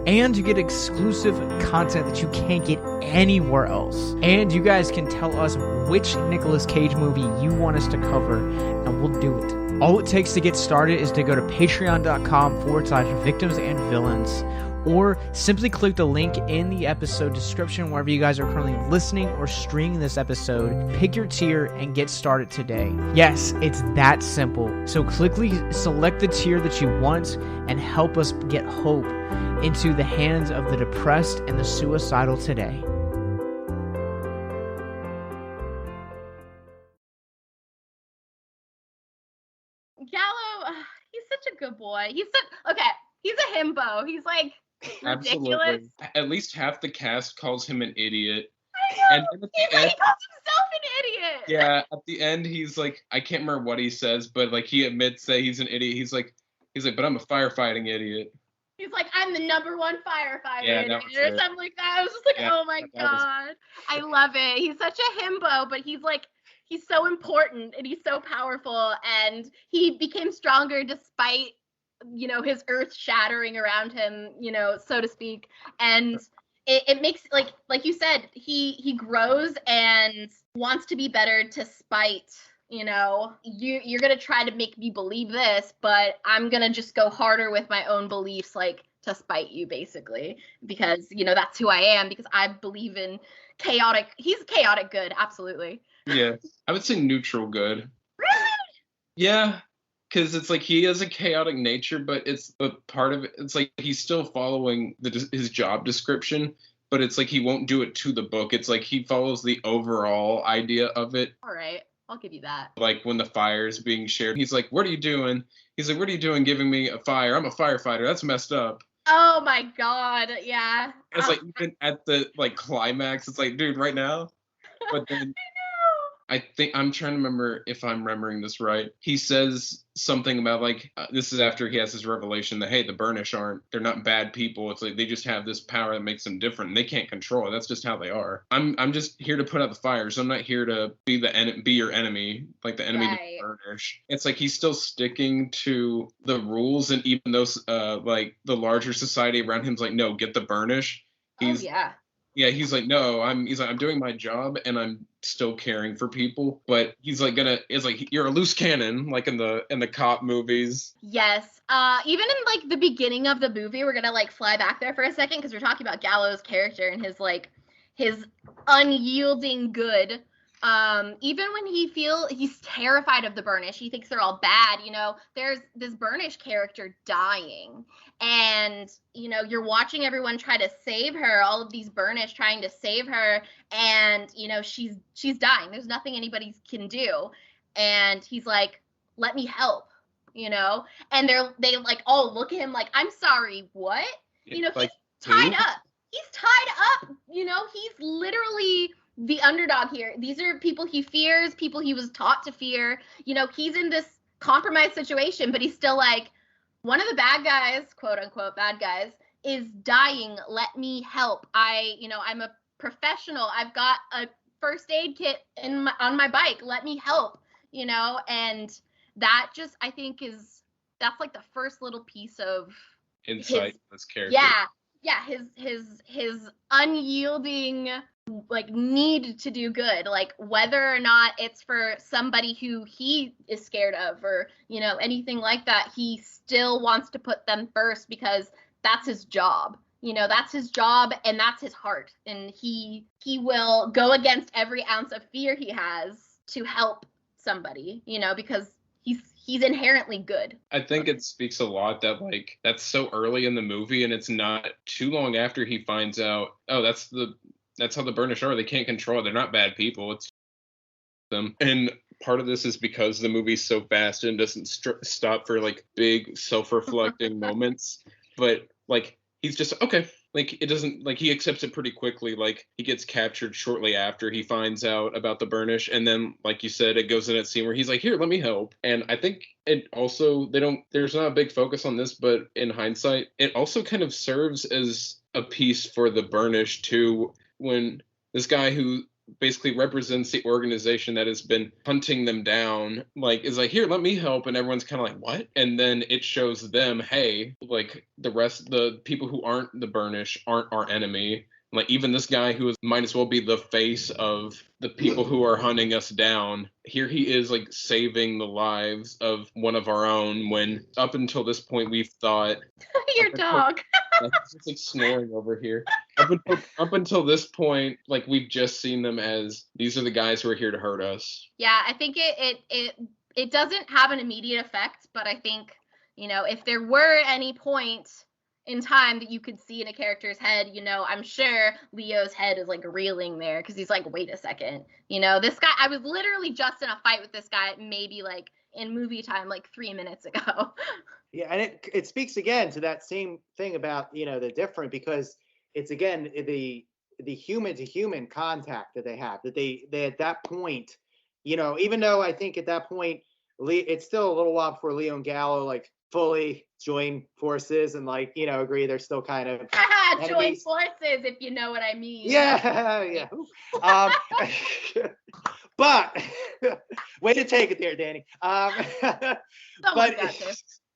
And you get exclusive content that you can't get anywhere else. And you guys can tell us which Nicolas Cage movie you want us to cover, and we'll do it. All it takes to get started is to go to patreon.com/victims and villains, or simply click the link in the episode description wherever you guys are currently listening or streaming this episode. Pick your tier and get started today. Yes, it's that simple. So quickly select the tier that you want and help us get hope into the hands of the depressed and the suicidal today. Gallo, he's such a good boy. He's a himbo. He's like ridiculous. Absolutely. At least half the cast calls him an idiot. I know. And then He calls himself an idiot. Yeah, at the end he's like, I can't remember what he says, but like he admits that he's an idiot. He's like, but I'm a firefighting idiot. He's like, I'm the #1 firefighter, Yeah, or something like that. I was just like, oh my God. I love it. He's such a himbo, but he's so important and he's so powerful, and he became stronger despite, you know, his earth shattering around him, you know, so to speak. And it makes, like you said, he grows and wants to be better despite, you know, you're going to try to make me believe this, but I'm going to just go harder with my own beliefs, like, to spite you, basically, because, you know, that's who I am, because I believe in he's chaotic good, absolutely. Yeah, I would say neutral good. Really? Yeah, because it's like he has a chaotic nature, but it's a part of it. It's like he's still following his job description, but it's like he won't do it to the book. It's like he follows the overall idea of it. All right, I'll give you that. Like when the fire is being shared, he's like, what are you doing? He's like, what are you doing giving me a fire? I'm a firefighter. That's messed up. Oh my God, yeah. It's like even at the like climax, it's like, dude, right now. But then I think I'm trying to remember if I'm remembering this right. He says something about like this is after he has his revelation that hey, the Burnish they're not bad people. It's like they just have this power that makes them different. And they can't control it. That's just how they are. I'm just here to put out the fires. I'm not here to be your enemy, like the enemy Right. to Burnish. It's like he's still sticking to the rules, and even those like the larger society around him's like, no, get the Burnish. He's Yeah, he's like, no, I'm doing my job and I'm still caring for people. But he's like it's like you're a loose cannon, like in the cop movies. Yes. Even in like the beginning of the movie, we're gonna like fly back there for a second because we're talking about Gallo's character and his unyielding good. Even when he's terrified of the Burnish, he thinks they're all bad, there's this Burnish character dying, and you're watching everyone try to save her, all of these Burnish trying to save her, and she's dying. There's nothing anybody can do, and he's like, let me help, and they like all look at him like, I'm sorry, what? He's tied up. He's tied up, he's literally the underdog here. These are people he fears, people he was taught to fear. He's in this compromised situation, but he's still like, one of the bad guys, quote unquote bad guys, is dying. Let me help. I'm a professional. I've got a first aid kit on my bike. Let me help. And that just, I think that's like the first little piece of insight in this character. Yeah, his unyielding like need to do good, like whether or not it's for somebody who he is scared of or anything like that, he still wants to put them first because that's his job. That's his job and that's his heart, and he will go against every ounce of fear he has to help somebody, because he's inherently good. I think it speaks a lot that like that's so early in the movie, and it's not too long after he finds out, oh, that's how the Burnish are. They can't control it. They're not bad people. It's them. And part of this is because the movie's so fast and doesn't stop for like big self-reflecting moments. But like he's just okay. Like it doesn't, like he accepts it pretty quickly. Like he gets captured shortly after he finds out about the Burnish, and then like you said, it goes in that scene where he's like, here, let me help. And I think it also there's not a big focus on this, but in hindsight, it also kind of serves as a piece for the Burnish too, when this guy who basically represents the organization that has been hunting them down, like is like, here, let me help, and everyone's kind of like, what? And then it shows them, hey, like the people who aren't the Burnish aren't our enemy. Like even this guy who might as well be the face of the people who are hunting us down, here he is like saving the lives of one of our own, when up until this point we've thought your dog. He's just like snoring over here. Up until this point, like we've just seen them as these are the guys who are here to hurt us. Yeah, I think it doesn't have an immediate effect, but I think if there were any point in time that you could see in a character's head, I'm sure Leo's head is like reeling there because he's like, wait a second, this guy, I was literally just in a fight with this guy maybe like in movie time like 3 minutes ago. Yeah, and it speaks again to that same thing about the different, because it's again the human to human contact that they have, that they at that point, even though I think at that point it's still a little while before Leo and Gallo like fully join forces and like agree they're still kind of join forces, if you know what I mean. Yeah. But way to take it there, Danny. But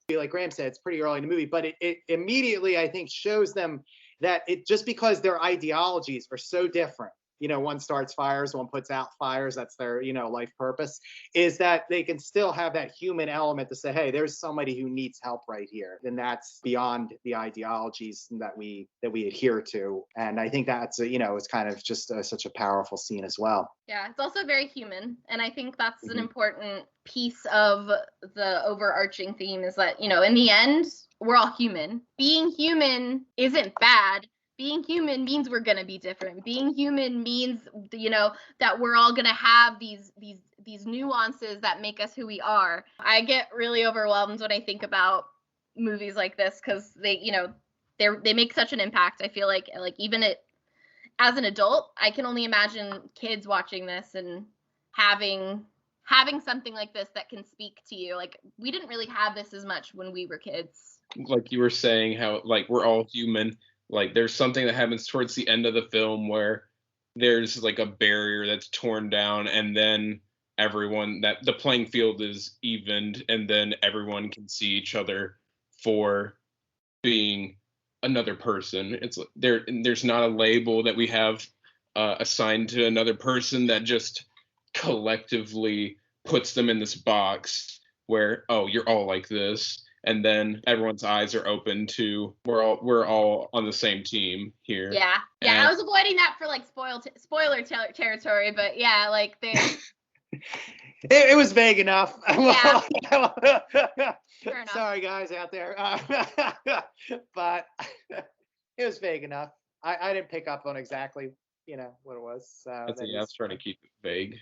like Graham said, it's pretty early in the movie, but it immediately I think shows them that it just because their ideologies are so different, one starts fires, one puts out fires, that's their life purpose, is that they can still have that human element to say, hey, there's somebody who needs help right here, and that's beyond the ideologies that we adhere to. And I think that's it's kind of just such a powerful scene as well. Yeah, it's also very human, and I think that's an important piece of the overarching theme, is that in the end we're all human. Being human isn't bad. being human means we're gonna be different. Being human means, you know, that we're all gonna have these nuances that make us who we are. I get really overwhelmed when I think about movies like this because they, you know, they make such an impact. I feel like even as an adult, I can only imagine kids watching this and having something like this that can speak to you. Like, we didn't really have this as much when we were kids. Like you were saying, how like we're all human. Like there's something that happens towards the end of the film where there's like a barrier that's torn down, and then everyone, that the playing field is evened, and then everyone can see each other for being another person. It's there's not a label that we have assigned to another person that just collectively puts them in this box where, oh, you're all like this, and then everyone's eyes are open to we're all on the same team here. Yeah, And I was avoiding that for like spoiler territory, but yeah, like they. It was vague enough. Yeah. Fair enough. Sorry, guys out there, but it was vague enough. I didn't pick up on exactly, you know, what it was. So I was trying to keep it vague.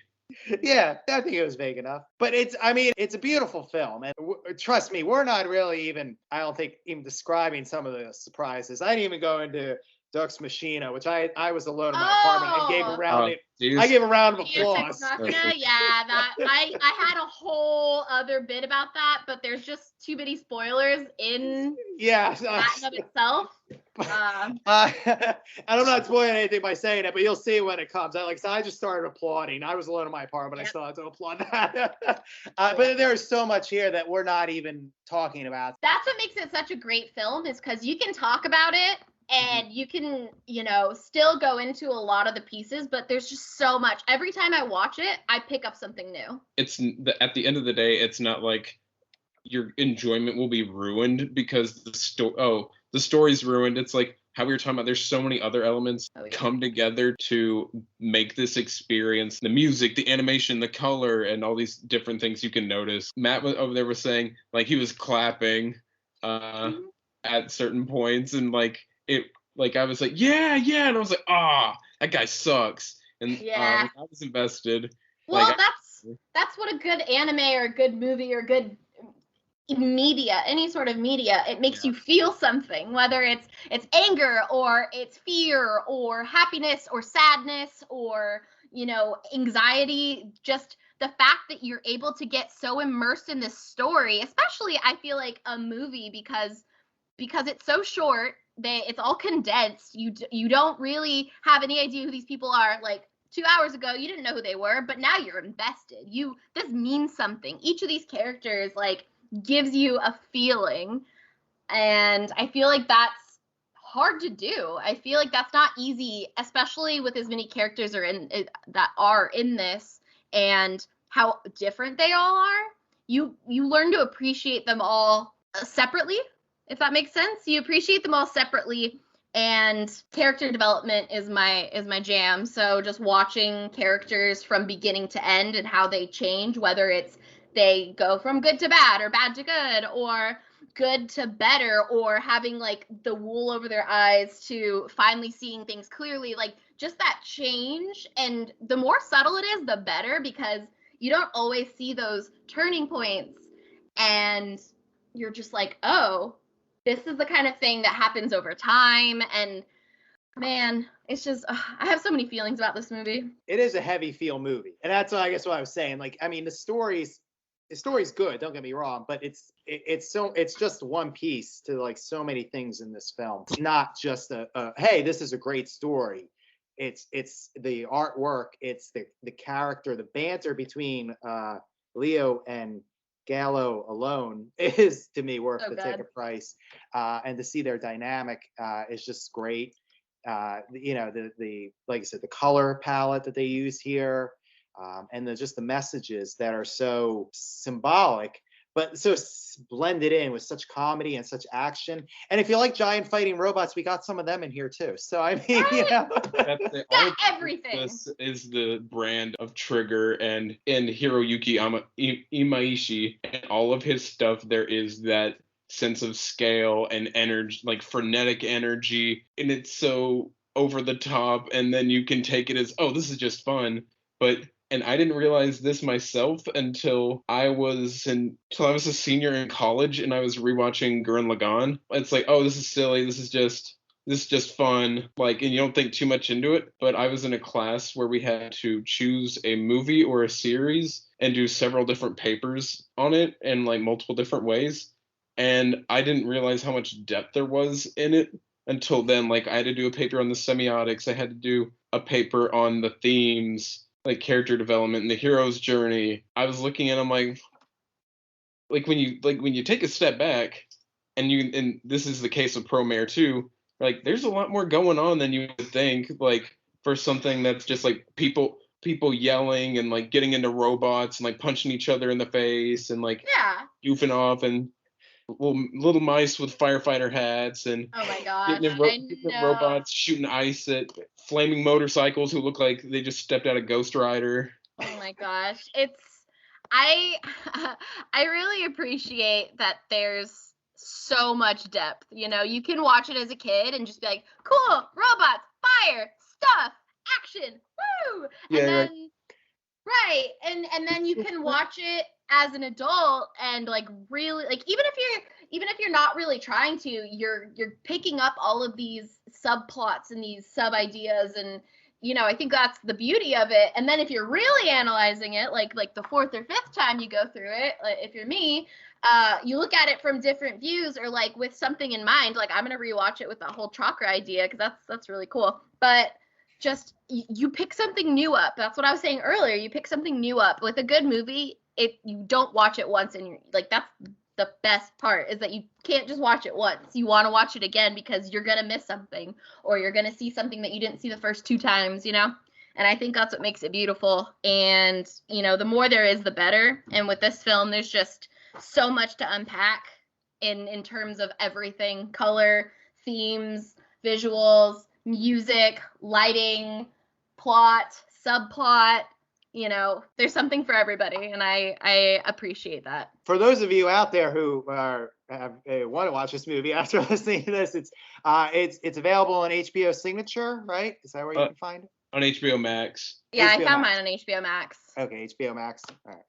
yeah, I think it was vague enough. But it's a beautiful film, and trust me, we're not really even, I don't think, even describing some of the surprises. I didn't even go into Dux Machina, which I was alone in my apartment and gave a round. I gave a round of applause. Yeah, that I had a whole other bit about that, but there's just too many spoilers in that of itself. And I'm not spoiling anything by saying it, but you'll see when it comes. I just started applauding. I was alone in my apartment. Yep. I still had to applaud that. But there's so much here that we're not even talking about. That's what makes it such a great film, is because you can talk about it and you can, you know, still go into a lot of the pieces, but there's just so much. Every time I watch it, I pick up something new. At the end of the day, it's not like your enjoyment will be ruined because the story's ruined. It's like how we were talking about, there's so many other elements come together to make this experience. The music, the animation, the color, and all these different things you can notice. Matt over there was saying, like, he was clapping at certain points, and I was like, yeah, and I was like, that guy sucks. And I was invested. Well, that's what a good anime or a good movie or good media, any sort of media, it makes you feel something, whether it's anger or it's fear or happiness or sadness or, you know, anxiety. Just the fact that you're able to get so immersed in this story, especially I feel like a movie, because it's so short, it's all condensed. You don't really have any idea who these people are. Like 2 hours ago, you didn't know who they were, but now you're invested. This means something. Each of these characters gives you a feeling, and I feel like that's hard to do. I feel like that's not easy, especially with as many characters that are in this and how different they all are. You learn to appreciate them all separately, if that makes sense. You appreciate them all separately, and character development is my jam. So just watching characters from beginning to end and how they change, whether it's they go from good to bad or bad to good or good to better, or having like the wool over their eyes to finally seeing things clearly, like just that change. And the more subtle it is, the better, because you don't always see those turning points and you're just like, oh, this is the kind of thing that happens over time. And man, it's just, I have so many feelings about this movie. It is a heavy feel movie. And that's what I was saying. Like, I mean, the story's good, don't get me wrong, but it's just one piece to like so many things in this film. It's not just hey, this is a great story. It's the artwork, it's the character, the banter between Leo and Gallo alone is, to me, worth the ticket price. And to see their dynamic is just great. You know, the like I said, the color palette that they use here. And just the messages that are so symbolic, but so blended in with such comedy and such action. And if you like giant fighting robots, we got some of them in here too. So I mean, you know, got everything. This is the brand of Trigger and Hiroyuki Imaishi, and all of his stuff. There is that sense of scale and energy, like frenetic energy, and it's so over the top, and then you can take it as, oh, this is just fun. And I didn't realize this myself until I was a senior in college, and I was rewatching Gurren Lagann. It's like, oh, this is silly. This is just fun. Like, and you don't think too much into it. But I was in a class where we had to choose a movie or a series and do several different papers on it in like multiple different ways. And I didn't realize how much depth there was in it until then. Like, I had to do a paper on the semiotics. I had to do a paper on the themes, like character development and the hero's journey. I was looking at them like when you take a step back, and this is the case of Promare too, like there's a lot more going on than you would think, like for something that's just like people yelling and like getting into robots and like punching each other in the face and like goofing off, and little mice with firefighter hats, and oh my gosh, getting in robots shooting ice at flaming motorcycles who look like they just stepped out of Ghost Rider. Oh my gosh, I really appreciate that there's so much depth. You know, you can watch it as a kid and just be like, cool, robots, fire, stuff, action, woo! Yeah, and then right, and then you can watch it as an adult and like really, like even if you're not really trying to, you're picking up all of these subplots and these sub ideas, and you know, I think that's the beauty of it. And then if you're really analyzing it, like the fourth or fifth time you go through it, like if you're me, you look at it from different views, or like with something in mind. Like I'm gonna rewatch it with the whole chakra idea because that's really cool. But just you pick something new up. That's what I was saying earlier. You pick something new up with a good movie. You don't watch it once and you're like, that's the best part, is that you can't just watch it once. You want to watch it again because you're gonna miss something, or you're gonna see something that you didn't see the first 2 times, you know. And I think that's what makes it beautiful. And you know, the more there is, the better. And with this film, there's just so much to unpack in terms of everything: color, themes, visuals, music, lighting, plot, subplot. You know, there's something for everybody, and I appreciate that. For those of you out there who want to watch this movie after listening to this, it's available on HBO Signature, right? Is that where you can find it? On HBO Max. Yeah, HBO I found Max. mine on HBO Max. Okay, HBO Max. All right.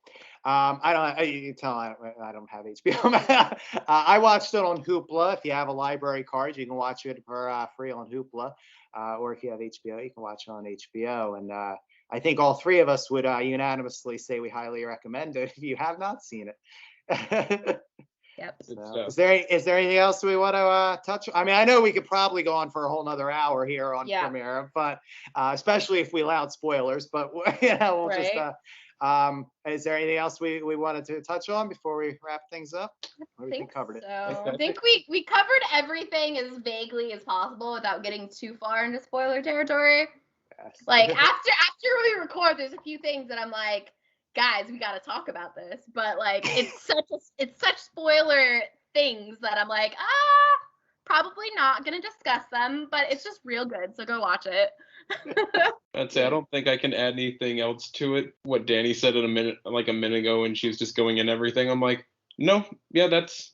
You can tell I don't have HBO Max. I watched it on Hoopla. If you have a library card, you can watch it for free on Hoopla. Or if you have HBO, you can watch it on HBO. And I think all 3 of us would unanimously say we highly recommend it if you have not seen it. Yep. So, is there anything else we want to touch? I mean, I know we could probably go on for a whole nother hour here on Promare, but especially if we allowed spoilers. But you know, we'll just. Is there anything else we wanted to touch on before we wrap things up? I think covered it. I think we covered everything as vaguely as possible without getting too far into spoiler territory. Yes. Like after we record, there's a few things that I'm like, guys, we got to talk about this. But like, it's such spoiler things that I'm like, probably not gonna discuss them. But it's just real good, so go watch it. I'd say I don't think I can add anything else to it. What Danny said in a minute ago, and she was just going in everything. I'm like, no, that's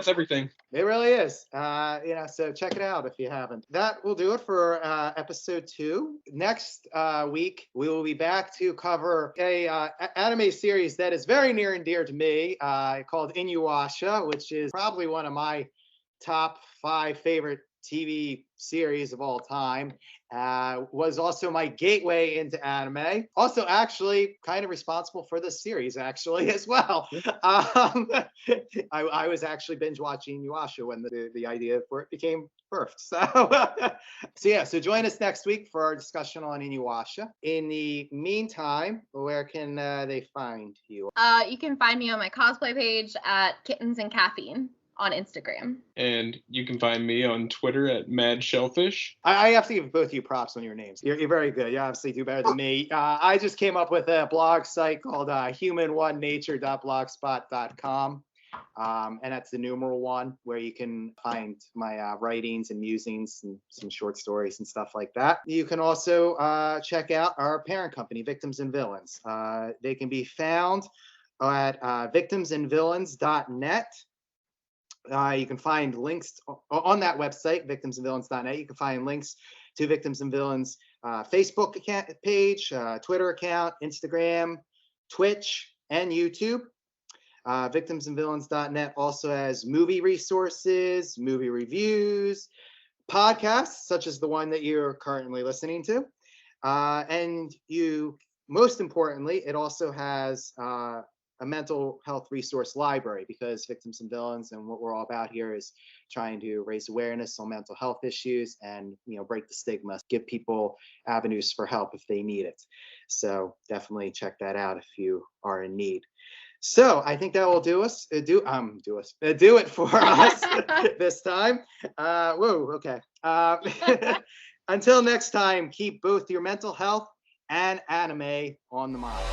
everything. It really is. You know, so check it out if you haven't. That will do it for episode 2. Next week, we will be back to cover a anime series that is very near and dear to me, called Inuyasha, which is probably one of my top 5 favorite TV series of all time. Was also my gateway into anime. Also, actually, kind of responsible for this series, actually, as well. I was actually binge watching Inuyasha when the idea for it became birthed. So join us next week for our discussion on Inuyasha. In the meantime, where can they find you? You can find me on my cosplay page at Kittens and Caffeine on Instagram. And you can find me on Twitter at Mad Shellfish. I have to give both of you props on your names. You're very good. You obviously do better than me. I just came up with a blog site called human1nature.blogspot.com. And that's the numeral 1, where you can find my writings and musings and some short stories and stuff like that. You can also check out our parent company, Victims and Villains. They can be found at victimsandvillains.net. You can find links on that website, victimsandvillains.net. You can find links to Victims and Villains Facebook page, Twitter account, Instagram, Twitch, and YouTube. Victimsandvillains.net also has movie resources, movie reviews, podcasts, such as the one that you're currently listening to. And most importantly, it also has a mental health resource library, because Victims and Villains and what we're all about here is trying to raise awareness on mental health issues and, break the stigma, give people avenues for help if they need it. So definitely check that out if you are in need. So I think that will do it for us this time. Okay. Until next time, keep both your mental health and anime on the mind.